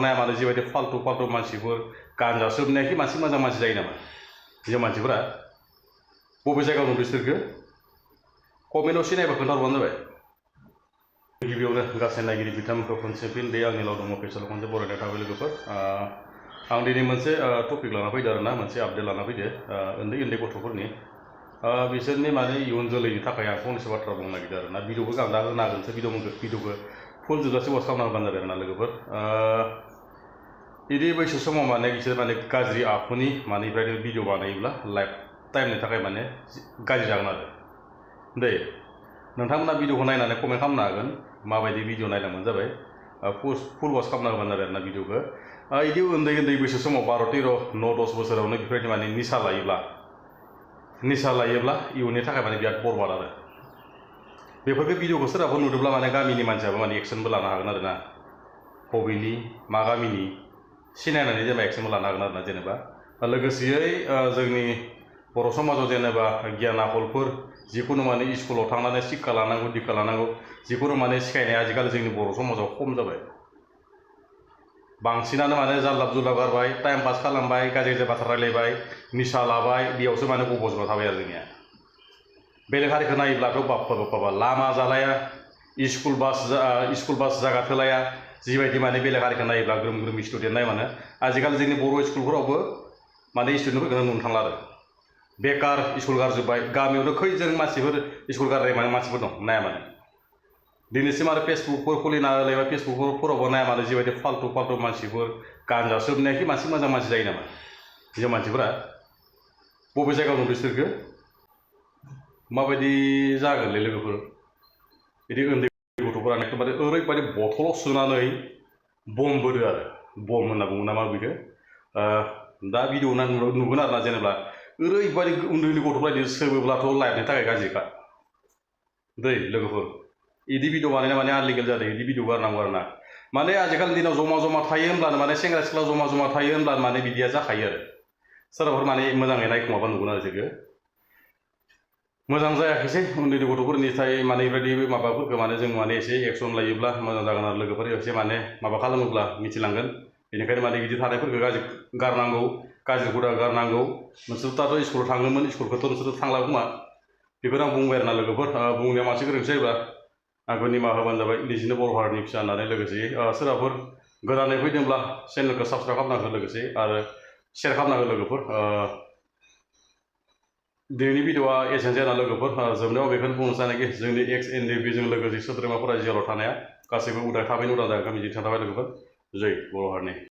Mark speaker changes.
Speaker 1: नाया मानो जिबायदि फाल्तु फाल्तु मानसिफोर गान्जा सोबनायाखि मानसि मोजां मानसि जायो नामा हिनजाव मानसिफोरा बबे जायगायाव नुदों बिसोरखो कमेन्टआव सिनायबा खोन्थाहरबानो जाबाय गिबियावनो गासै नायगिरि बिथांमोनखौ खनसे फिन बे आंनि लावदुम अफिसियेल खनसे बरायनाय थाबाय लोगोफोर आं दिनै मोनसे टपिक लाना फैदो आरोना मोनसे आपडेट लाना फैदो उन्दै उन्दै गथ'फोरनि बिसोरनि माने इयुन जोलैनि थाखाय आं फंनैसो बाथ्रा बुंनो नागिरदों आरोना भिडिअखौ आं दा होनो हागोनसो भिडिअखौ फुल जोबजासे वाच खालामना होबानो जाबाय आरोना लोगोफोर बिदि बैसो समाव माने बिसोर माने गाज्रि आखुनि मानिफ्राय भिडिअ बानायोब्ला लाइफ टाइमनि थाखाय माने गाज्रि जागोन आरो दे नोंथांमोना भिडिअखौ नायनानै कमेन्ट खालामनो हागोन माबायदि भिडिअ नायनांगोन जाबाय फुल वाच खालामना होबानो जाबाय आरोना भिडिअखौ बिदि उन्दै उन्दै बैसो समाव 12, 13, 9, 10 बोसोरावनो बेफोरबायदि माने निसा लायोब्ला इयुननि थाखाय माने बिराद बरबाद आरो बेफोरखौ भिडिअखौ सोरहाबो नुदोंब्ला माने गामिनि मानसियाबो माने एक्सनबो लानो हागोन आरोना बबेनि मा गामिनि सिनायनानै जेनेबा एक्सनबो लानो हागोन आरोना जेनेबा लोगोसेयै जोंनि बर' समाजाव जेनेबा गियान आखलफोर जिखुनु माने स्कुलाव थांनानै शिक्षा लानांगौ दीक्षा लानांगौ जिखुनु माने सिखायनाया आजिखालि जोंनि बर' समाजाव खम जाबाय बांसिनानो माने जाल्लाब जुल्लाब गारबाय टाइम पास खालामबाय गाज्रि बाथ्रा रायलायबाय निसा लाबाय बेयावसो माने गब'जोबना थाबाय आरो जोंनिया बेलेग हारिखौ नायोब्लाथ' बाप्पा लामा जालाया स्कुल बास जागा थोलाया जिबायदि माने बेलेग हारिखौ नायोब्ला ग्रोम ग्रोम स्टुडेन्ट नाय माने आजिखालि जोंनि बर' स्कुलफोरावबो माने स्टुडेन्टफोरखौनो नुनो थांला आरो बेकार स्कुल गारजोब्बाय गामियावनो खैजोन मानसिफोर स्कुल गारनाय माने मानसिफोर दं नाया माने दिनैसिम आरो फेसबुकफोर खुलिना होलायबा फेसबुकफोरावबो नाया मानो जिबायदि फाल्तु फाल्तु मानसिफोर गान्जा सोबनायाखि मानसि मोजां मानसि जायो नामा हिनजाव मानसिफोरा बबे जायगायाव नुदों बिसोरखो माबायदि जागोनलै लोगोफोर बिदि उन्दै गथ'फोरानो एखदमबारे ओरैबायदि बथलाव सोनानै बम बोदो आरो बम होनना बुङो नामा बेखौ दा भिडिअ नुगोन आरोना जेनेबा ओरैबायदि उन्दै उन्दै गथ'फोरा सोबोब्लाथ' लाइफनि थाखाय गाज्रिखा दै लोगोफोर बिदि भिडिअ बानायना माने आनलिगेल जादों बिदि भिडिअ गारनांगौ आरोना माने आजिखालि दिनाव जमा थायो होनब्लानो माने सेंग्रा सिख्ला जमा थायो होनब्लानो माने बिदिया जाखायो आरो सोरबाफोर माने मोजाङै नायखुमाबा नुगोन आरो जोङो मोजां जायाखैसै उन्दै गथ'फोरनि थाखाय माने बेबायदि माबाफोरखौ माने जों माने एसे एक्सन लायोब्ला मोजां जागोन आरो लोगोफोर एसे माने माबा खालामोब्ला मिथिलांगोन बेनिखायनो माने बिदि थानायफोरखौ गारनांगौ गाज्रि हुदा गारनांगौ नोंसोरथ' स्कुलाव थाङोमोन स्कुलखौथ' नोंसोर थांला खोमा बेखौनो आं बुंबाय आरोना लोगोफोर बुंनाया मानसि गोरोन्थि जायोब्ला आंखौ निमाहा होबानो जाबाय निजिनो बर' हारिनि फिसा होननानै लोगोसे सोरबाफोर गोदानै फैदोंब्ला चेनेलखौ साबसक्राइब खालामना हो लोगोसे आरो शेयार खालामना हो लोगोफोर दिनैनि भिडिअआ एसेनोसै आरोना लोगोफोर जोबनायाव बेखौनो बुंनो सानोखि जोंनि एक्स एनडिएफबिजों लोगोसे सोद्रोमाफोरा जेराव थानाया गासैबो थाबैनो उदां जागोन मिजिं थाबाय लोगोफोर जै बर' हारिनि